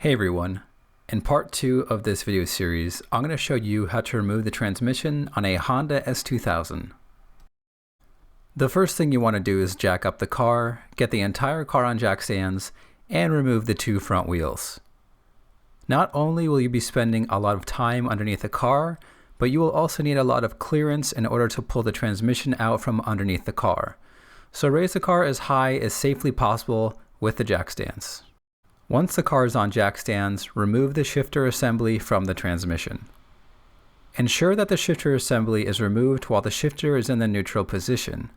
Hey everyone, in part 2 of this video series, I'm going to show you how to remove the transmission on a Honda S2000. The first thing you want to do is jack up the car, get the entire car on jack stands, and remove the two front wheels. Not only will you be spending a lot of time underneath the car, but you will also need a lot of clearance in order to pull the transmission out from underneath the car. So raise the car as high as safely possible with the jack stands. Once the car is on jack stands, remove the shifter assembly from the transmission. Ensure that the shifter assembly is removed while the shifter is in the neutral position.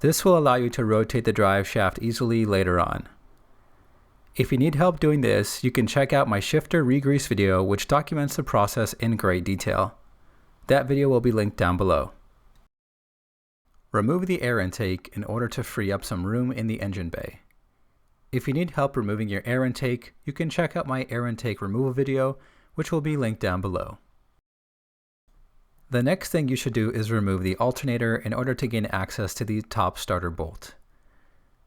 This will allow you to rotate the drive shaft easily later on. If you need help doing this, you can check out my shifter re-grease video, which documents the process in great detail. That video will be linked down below. Remove the air intake in order to free up some room in the engine bay. If you need help removing your air intake, you can check out my air intake removal video, which will be linked down below. The next thing you should do is remove the alternator in order to gain access to the top starter bolt.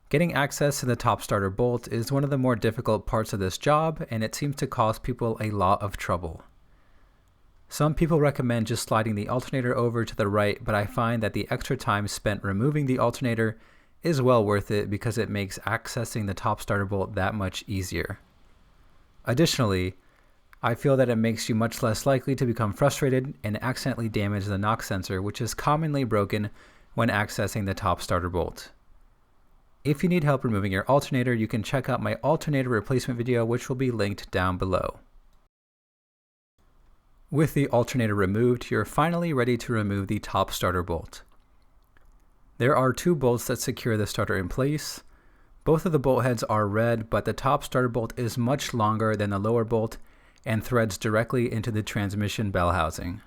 Getting access to the top starter bolt is one of the more difficult parts of this job, and it seems to cause people a lot of trouble. Some people recommend just sliding the alternator over to the right, but I find that the extra time spent removing the alternator is well worth it because it makes accessing the top starter bolt that much easier. Additionally, I feel that it makes you much less likely to become frustrated and accidentally damage the knock sensor, which is commonly broken when accessing the top starter bolt. If you need help removing your alternator, you can check out my alternator replacement video, which will be linked down below. With the alternator removed, you're finally ready to remove the top starter bolt. There are two bolts that secure the starter in place. Both of the bolt heads are red, but the top starter bolt is much longer than the lower bolt and threads directly into the transmission bell housing.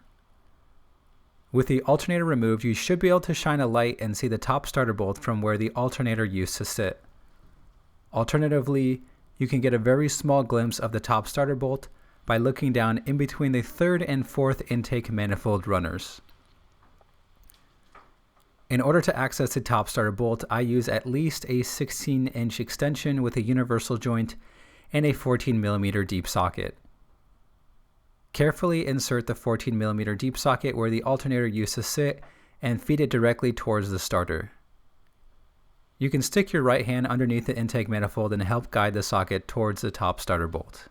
With the alternator removed, you should be able to shine a light and see the top starter bolt from where the alternator used to sit. Alternatively, you can get a very small glimpse of the top starter bolt by looking down in between the third and fourth intake manifold runners. In order to access the top starter bolt, I use at least a 16-inch extension with a universal joint and a 14mm deep socket. Carefully insert the 14mm deep socket where the alternator used to sit and feed it directly towards the starter. You can stick your right hand underneath the intake manifold and help guide the socket towards the top starter bolt.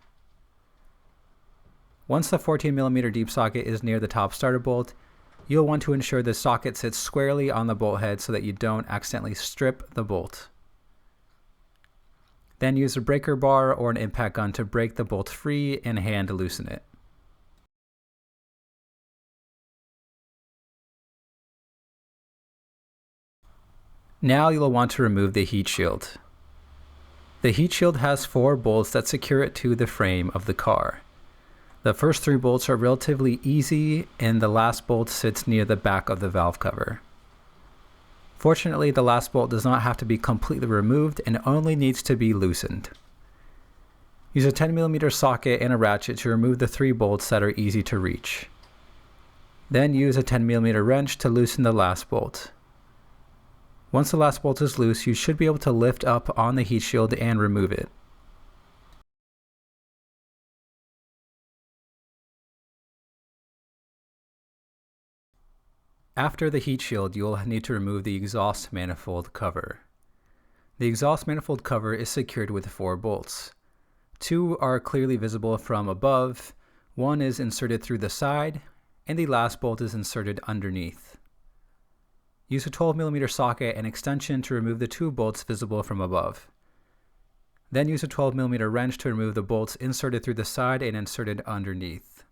Once the 14mm deep socket is near the top starter bolt, you'll want to ensure the socket sits squarely on the bolt head so that you don't accidentally strip the bolt. Then use a breaker bar or an impact gun to break the bolt free and hand loosen it. Now you'll want to remove the heat shield. The heat shield has 4 bolts that secure it to the frame of the car. The first 3 bolts are relatively easy, and the last bolt sits near the back of the valve cover. Fortunately, the last bolt does not have to be completely removed and only needs to be loosened. Use a 10mm socket and a ratchet to remove the 3 bolts that are easy to reach. Then use a 10mm wrench to loosen the last bolt. Once the last bolt is loose, you should be able to lift up on the heat shield and remove it. After the heat shield, you'll need to remove the exhaust manifold cover. The exhaust manifold cover is secured with 4 bolts. 2 are clearly visible from above, 1 is inserted through the side, and the last bolt is inserted underneath. Use a 12mm socket and extension to remove the 2 bolts visible from above. Then use a 12mm wrench to remove the bolts inserted through the side and inserted underneath.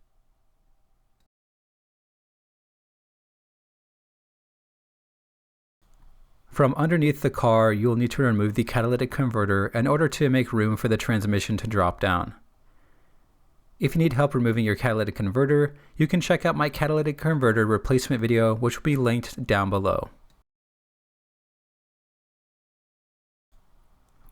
From underneath the car, you'll need to remove the catalytic converter in order to make room for the transmission to drop down. If you need help removing your catalytic converter, you can check out my catalytic converter replacement video, which will be linked down below.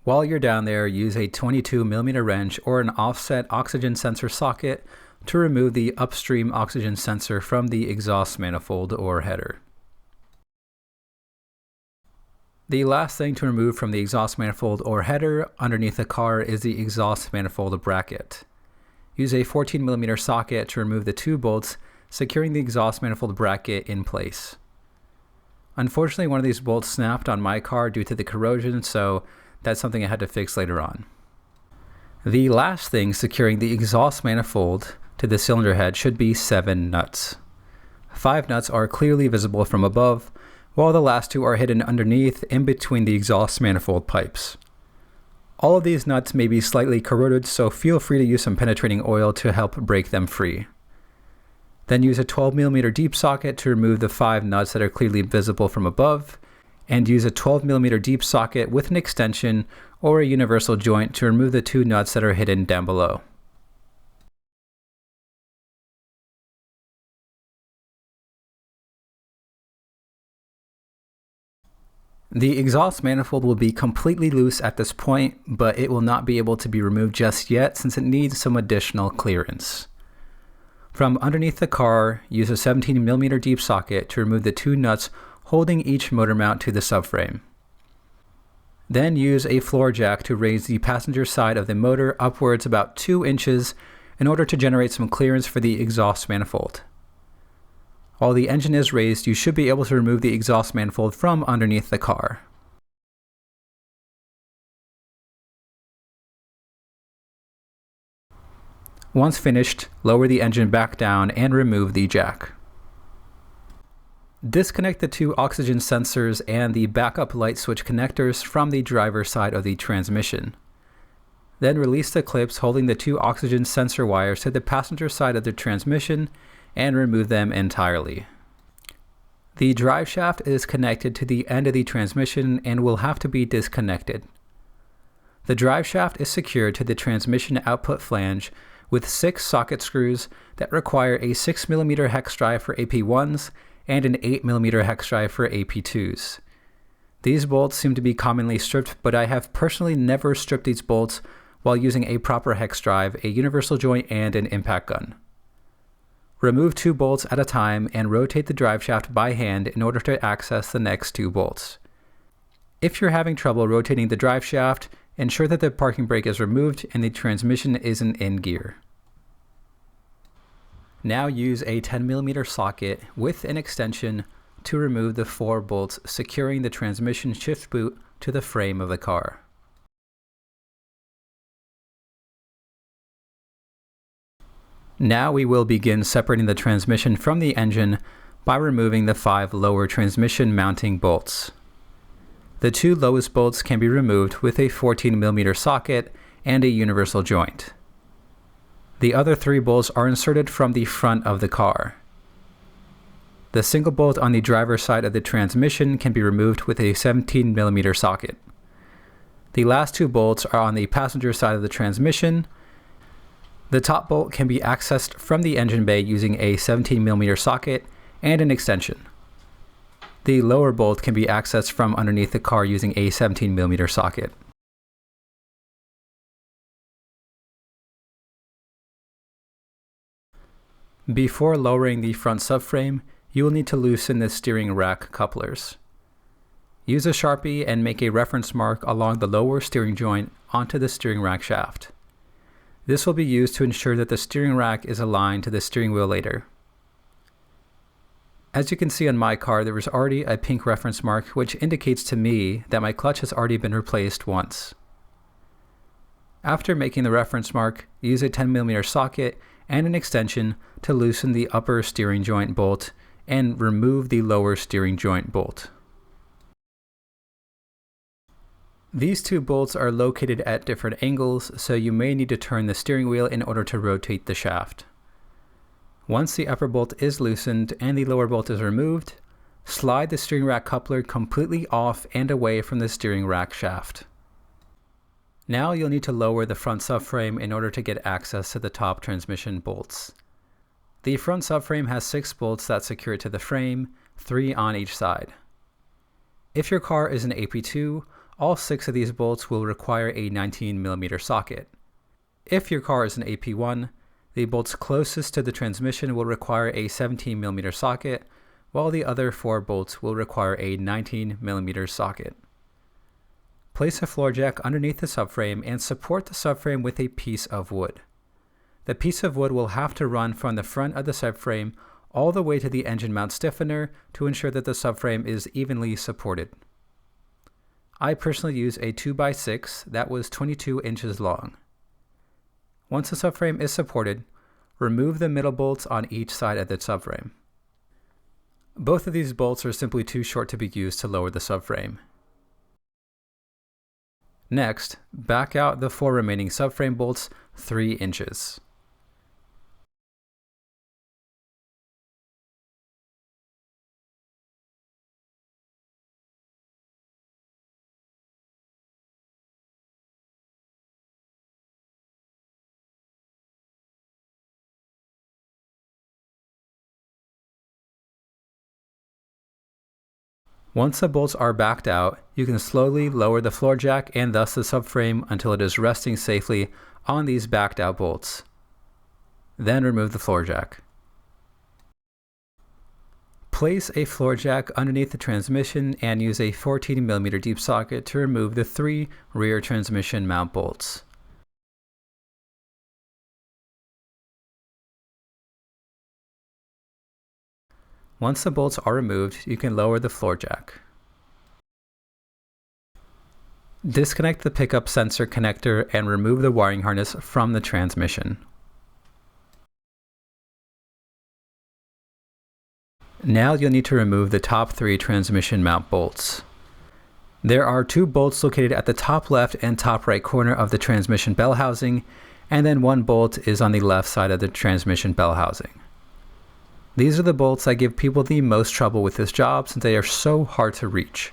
While you're down there, use a 22mm wrench or an offset oxygen sensor socket to remove the upstream oxygen sensor from the exhaust manifold or header. The last thing to remove from the exhaust manifold or header underneath the car is the exhaust manifold bracket. Use a 14mm socket to remove the two bolts securing the exhaust manifold bracket in place. Unfortunately, one of these bolts snapped on my car due to the corrosion, so that's something I had to fix later on. The last thing securing the exhaust manifold to the cylinder head should be 7 nuts. 5 nuts are clearly visible from above, while the last 2 are hidden underneath in between the exhaust manifold pipes. All of these nuts may be slightly corroded, so feel free to use some penetrating oil to help break them free. Then use a 12mm deep socket to remove the 5 nuts that are clearly visible from above, and use a 12mm deep socket with an extension or a universal joint to remove the 2 nuts that are hidden down below. The exhaust manifold will be completely loose at this point, but it will not be able to be removed just yet since it needs some additional clearance. From underneath the car, use a 17mm deep socket to remove the 2 nuts holding each motor mount to the subframe. Then use a floor jack to raise the passenger side of the motor upwards about 2 inches in order to generate some clearance for the exhaust manifold. While the engine is raised, you should be able to remove the exhaust manifold from underneath the car. Once finished, lower the engine back down and remove the jack. Disconnect the 2 oxygen sensors and the backup light switch connectors from the driver's side of the transmission. Then release the clips holding the 2 oxygen sensor wires to the passenger side of the transmission and remove them entirely. The driveshaft is connected to the end of the transmission and will have to be disconnected. The driveshaft is secured to the transmission output flange with 6 socket screws that require a 6mm hex drive for AP1s and an 8mm hex drive for AP2s. These bolts seem to be commonly stripped, but I have personally never stripped these bolts while using a proper hex drive, a universal joint, and an impact gun. Remove 2 bolts at a time and rotate the driveshaft by hand in order to access the next 2 bolts. If you're having trouble rotating the driveshaft, ensure that the parking brake is removed and the transmission isn't in gear. Now use a 10mm socket with an extension to remove the 4 bolts securing the transmission shift boot to the frame of the car. Now we will begin separating the transmission from the engine by removing the 5 lower transmission mounting bolts. The 2 lowest bolts can be removed with a 14mm socket and a universal joint. The other 3 bolts are inserted from the front of the car. The single bolt on the driver's side of the transmission can be removed with a 17mm socket. The last 2 bolts are on the passenger side of the transmission. The top bolt can be accessed from the engine bay using a 17mm socket and an extension. The lower bolt can be accessed from underneath the car using a 17mm socket. Before lowering the front subframe, you will need to loosen the steering rack couplers. Use a Sharpie and make a reference mark along the lower steering joint onto the steering rack shaft. This will be used to ensure that the steering rack is aligned to the steering wheel later. As you can see on my car, there is already a pink reference mark which indicates to me that my clutch has already been replaced once. After making the reference mark, use a 10mm socket and an extension to loosen the upper steering joint bolt and remove the lower steering joint bolt. These 2 bolts are located at different angles, so you may need to turn the steering wheel in order to rotate the shaft. Once the upper bolt is loosened and the lower bolt is removed, slide the steering rack coupler completely off and away from the steering rack shaft. Now you'll need to lower the front subframe in order to get access to the top transmission bolts. The front subframe has 6 bolts that secure it to the frame, 3 on each side. If your car is an AP2, all 6 of these bolts will require a 19mm socket. If your car is an AP1, the bolts closest to the transmission will require a 17mm socket, while the other 4 bolts will require a 19mm socket. Place a floor jack underneath the subframe and support the subframe with a piece of wood. The piece of wood will have to run from the front of the subframe all the way to the engine mount stiffener to ensure that the subframe is evenly supported. I personally use a 2x6 that was 22 inches long. Once the subframe is supported, remove the middle bolts on each side of the subframe. Both of these bolts are simply too short to be used to lower the subframe. Next, back out the 4 remaining subframe bolts 3 inches. Once the bolts are backed out, you can slowly lower the floor jack and thus the subframe until it is resting safely on these backed out bolts. Then remove the floor jack. Place a floor jack underneath the transmission and use a 14mm deep socket to remove the 3 rear transmission mount bolts. Once the bolts are removed, you can lower the floor jack. Disconnect the pickup sensor connector and remove the wiring harness from the transmission. Now you'll need to remove the top 3 transmission mount bolts. There are 2 bolts located at the top left and top right corner of the transmission bell housing, and then 1 bolt is on the left side of the transmission bell housing. These are the bolts that give people the most trouble with this job since they are so hard to reach.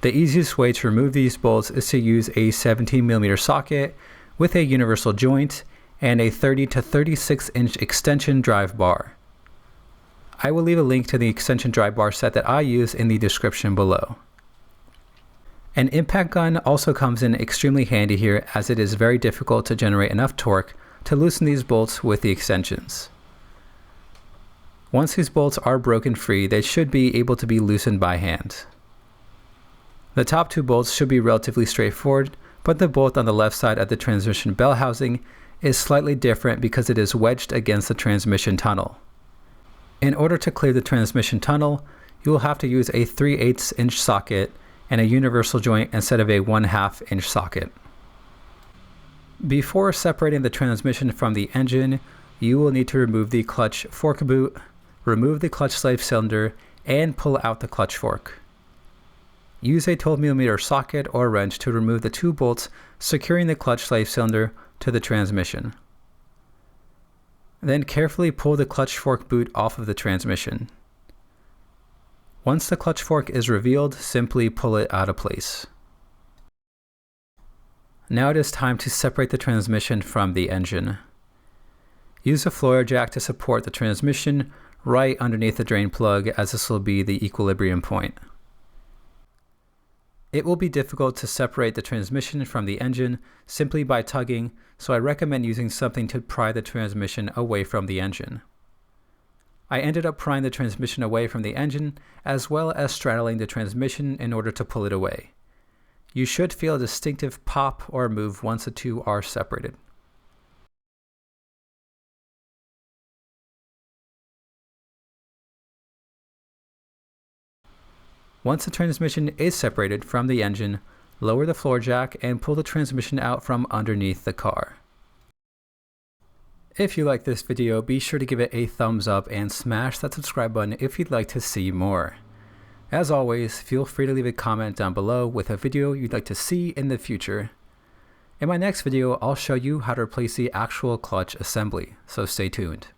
The easiest way to remove these bolts is to use a 17mm socket with a universal joint and a 30 to 36 inch extension drive bar. I will leave a link to the extension drive bar set that I use in the description below. An impact gun also comes in extremely handy here as it is very difficult to generate enough torque to loosen these bolts with the extensions. Once these bolts are broken free, they should be able to be loosened by hand. The top 2 bolts should be relatively straightforward, but the bolt on the left side of the transmission bell housing is slightly different because it is wedged against the transmission tunnel. In order to clear the transmission tunnel, you will have to use a 3/8 inch socket and a universal joint instead of a 1/2 inch socket. Before separating the transmission from the engine, you will need to remove the clutch fork boot, remove the clutch slave cylinder, and pull out the clutch fork. Use a 12mm socket or wrench to remove the 2 bolts securing the clutch slave cylinder to the transmission. Then carefully pull the clutch fork boot off of the transmission. Once the clutch fork is revealed, simply pull it out of place. Now it is time to separate the transmission from the engine. Use a floor jack to support the transmission right underneath the drain plug, as this will be the equilibrium point. It will be difficult to separate the transmission from the engine simply by tugging, so I recommend using something to pry the transmission away from the engine. I ended up prying the transmission away from the engine as well as straddling the transmission in order to pull it away. You should feel a distinctive pop or move once the 2 are separated. Once the transmission is separated from the engine, lower the floor jack and pull the transmission out from underneath the car. If you like this video, be sure to give it a thumbs up and smash that subscribe button if you'd like to see more. As always, feel free to leave a comment down below with a video you'd like to see in the future. In my next video, I'll show you how to replace the actual clutch assembly, so stay tuned.